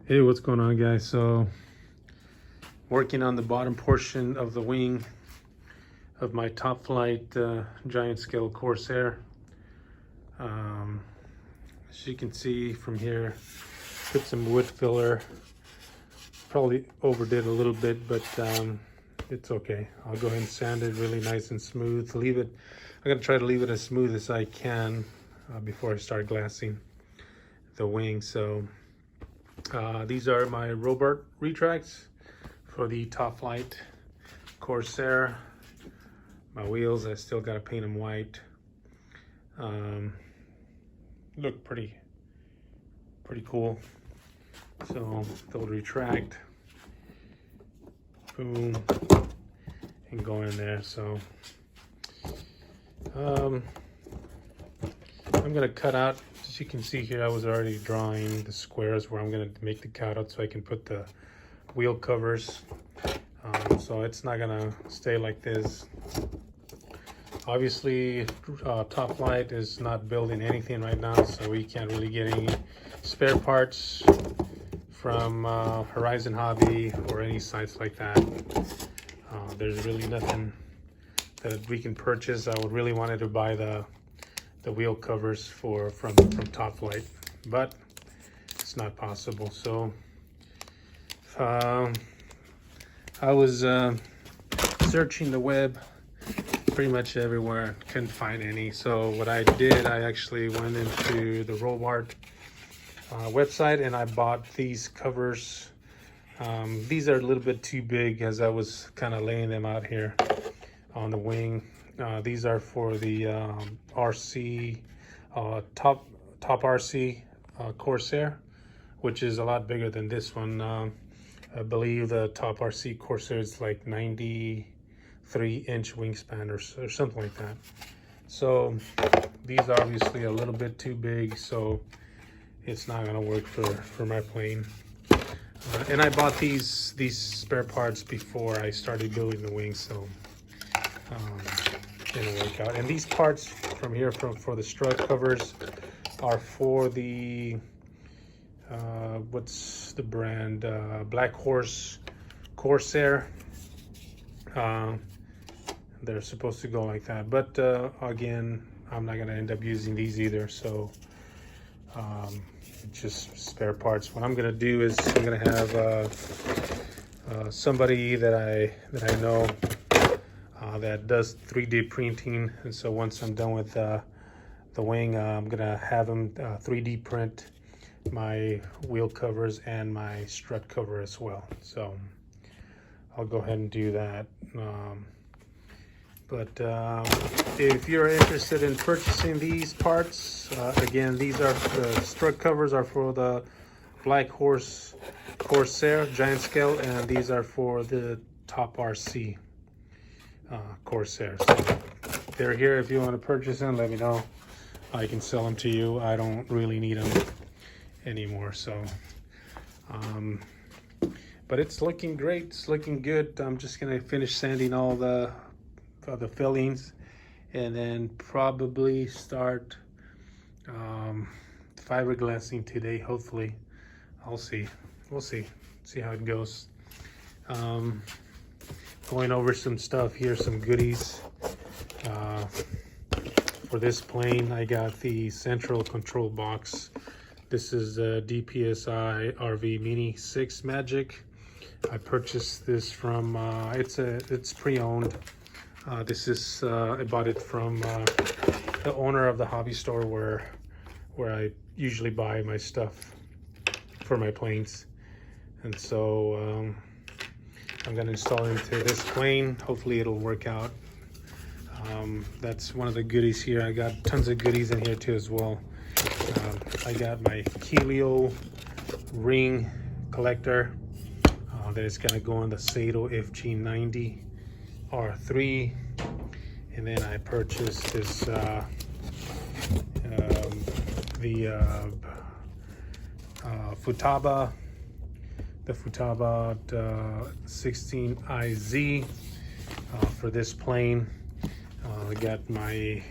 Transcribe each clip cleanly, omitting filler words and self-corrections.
Hey, what's going on, guys? So working on the bottom portion of the wing of my top flight giant scale Corsair. As you can see from here, put some wood filler. Probably overdid a little bit, but it's okay. I'll go ahead and sand it really nice and smooth. I'm gonna try to leave it as smooth as I can before I start glassing the wing. So these are my Robart Retracts for the Top Flight Corsair. My wheels, I still gotta paint them white. Look pretty cool. So they'll retract, boom, and go in there. So I'm gonna cut out, as you can see here, I was already drawing the squares where I'm gonna make the cutout so I can put the wheel covers. So it's not gonna stay like this. Obviously, Top Flight is not building anything right now, so we can't really get any spare parts from Horizon Hobby or any sites like that. There's really nothing that we can purchase. I would really wanted to buy the wheel covers from Top Flight, but it's not possible. So I was searching the web pretty much everywhere, couldn't find any. So what I did, I actually went into the Robart website and I bought these covers. These are a little bit too big as I was kind of laying them out here on the wing. These are for the RC top RC Corsair, which is a lot bigger than this one. I believe the top RC Corsair is like 93-inch wingspan or something like that. So these are obviously a little bit too big, so it's not gonna work for my plane. And I bought these spare parts before I started building the wings, so didn't work out. And these parts from here for the strut covers are for the what's the brand, Black Horse Corsair. They're supposed to go like that, but again, I'm not gonna end up using these either, so just spare parts. What I'm gonna do is I'm gonna have somebody that I know that does 3D printing, and so once I'm done with the wing, I'm gonna have them 3D print my wheel covers and my strut cover as well. So I'll go ahead and do that. But if you're interested in purchasing these parts, again, these are the strut covers are for the Black Horse Corsair giant scale, and these are for the Top RC Corsair. So they're here. If you want to purchase them, let me know. I can sell them to you. I don't really need them anymore. So but it's looking great. It's looking good. I'm just gonna finish sanding all the fillings and then probably start fiberglassing today, hopefully. I'll see. We'll see how it goes. Going over some stuff here, some goodies. For this plane, I got the central control box. This is a DPSI RV Mini 6 Magic. I purchased this from it's pre-owned. This is I bought it from the owner of the hobby store where I usually buy my stuff for my planes, and so I'm gonna install it into this plane. Hopefully it'll work out. That's one of the goodies here. I got tons of goodies in here too as well. I got my Helio ring collector that is gonna go on the Sato FG90 R3, and then I purchased this Futaba 16IZ for this plane. I got my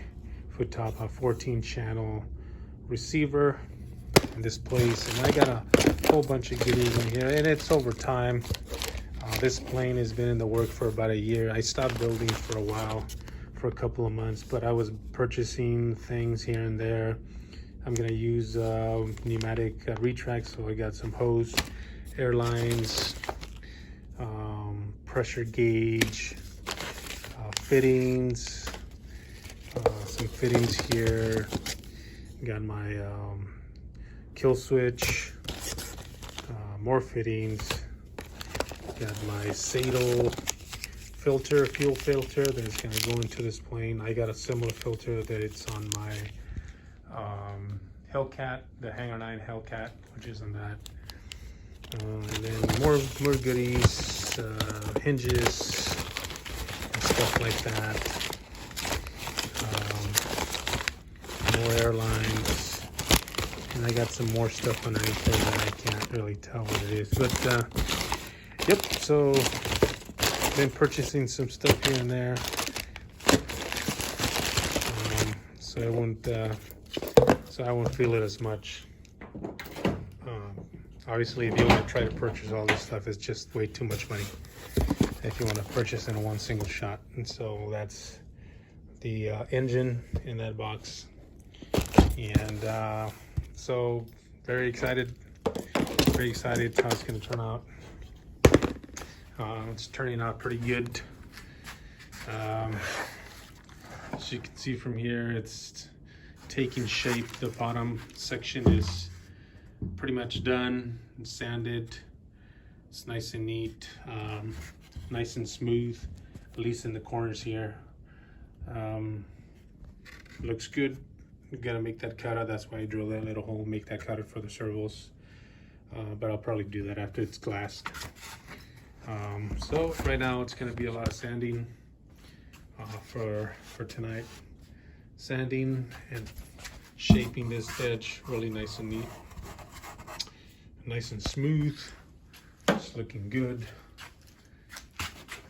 Futaba 14 channel receiver in this place, and I got a whole bunch of goodies in here, and it's over time. This plane has been in the work for about a year. I stopped building for a while, for a couple of months, but I was purchasing things here and there. I'm gonna use pneumatic retracts, so I got some hose, airlines, pressure gauge, fittings, some fittings here. Got my kill switch, more fittings. Got my Sadel filter, fuel filter that is going to go into this plane. I got a similar filter that it's on my Hellcat, the Hangar 9 Hellcat, which is on that. And then more goodies, hinges and stuff like that. More airlines, and I got some more stuff underneath there that I can't really tell what it is. But yep, so been purchasing some stuff here and there. So I won't feel it as much. Obviously, if you want to try to purchase all this stuff, it's just way too much money if you want to purchase in one single shot. And so that's the engine in that box. And so very excited how it's going to turn out. It's turning out pretty good. As you can see from here, it's taking shape. The bottom section is pretty much done and sanded. It's nice and neat, nice and smooth, at least in the corners here. Looks good. You gotta make that cutout. That's why I drill that little hole, make that cutout for the servos. But I'll probably do that after it's glassed. So right now it's gonna be a lot of sanding for tonight. Sanding and shaping this edge really nice and neat. Nice and smooth. It's looking good.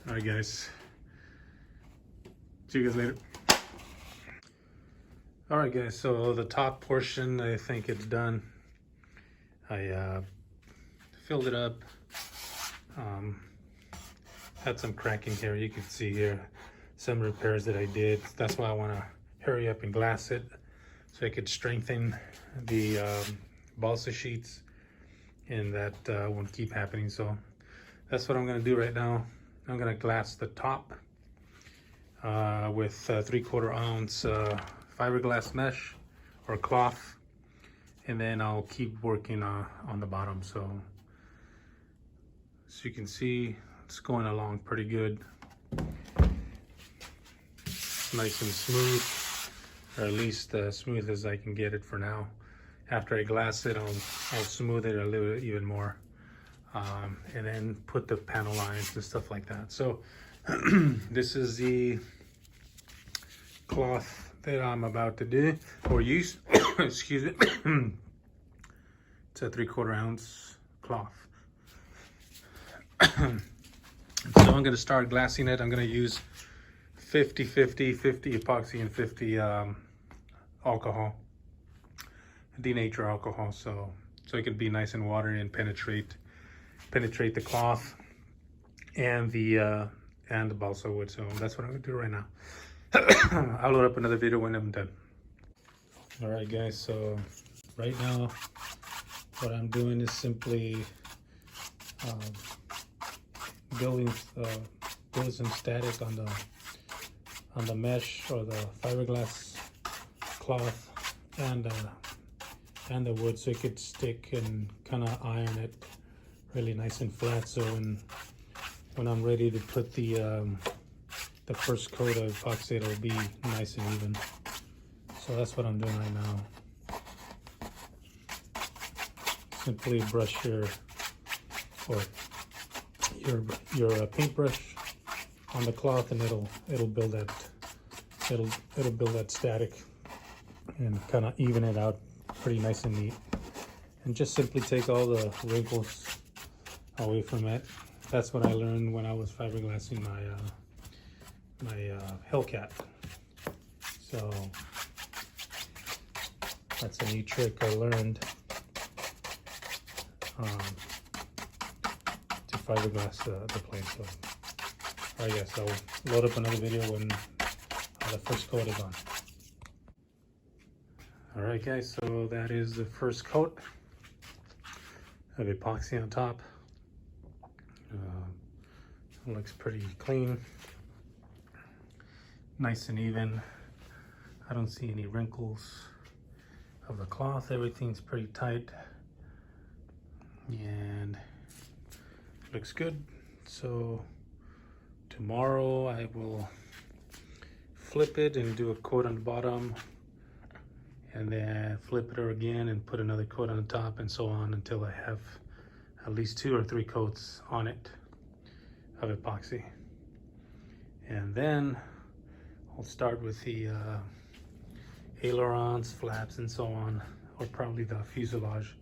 All right, guys. See you guys later. All right, guys, so the top portion, I think it's done. I filled it up. Had some cracking here. You can see here some repairs that I did. That's why I want to hurry up and glass it so I could strengthen the balsa sheets, and that won't keep happening. So that's what I'm going to do right now. I'm going to glass the top with 3/4 ounce fiberglass mesh or cloth, and then I'll keep working on the bottom. So as you can see, it's going along pretty good. Nice and smooth, or at least as smooth as I can get it for now. After I glass it, I'll smooth it a little bit even more, and then put the panel lines and stuff like that. So this is the cloth that I'm about to do or use. Excuse me. It's a 3/4 ounce cloth. So I'm going to start glassing it. I'm going to use 50 epoxy and 50 alcohol, denature alcohol, so it can be nice and watery and penetrate the cloth and the balsa wood. So that's what I'm going to do right now. I'll load up another video when I'm done. All right, guys, so right now what I'm doing is simply building some static on the mesh or the fiberglass cloth and the wood, so it could stick and kind of iron it really nice and flat. So when I'm ready to put the first coat of epoxy, it'll be nice and even. So that's what I'm doing right now. Simply brush your paintbrush on the cloth, and it'll build that static and kind of even it out pretty nice and neat. And just simply take all the wrinkles away from it. That's what I learned when I was fiberglassing my Hellcat. So that's a neat trick I learned. to fiberglass the plane. So alright guys, I'll load up another video when the first coat is on. Alright guys, so that is the first coat of epoxy on top. Looks pretty clean, nice and even. I don't see any wrinkles of the cloth. Everything's pretty tight and looks good. So tomorrow I will flip it and do a coat on the bottom, and then flip it again and put another coat on the top, and so on until I have at least 2 or 3 coats on it of epoxy. And then I'll start with the ailerons, flaps, and so on, or probably the fuselage,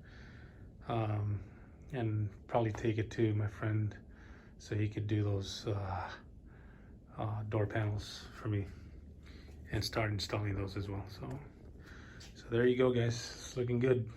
and probably take it to my friend so he could do those door panels for me and start installing those as well. So there you go guys, it's looking good.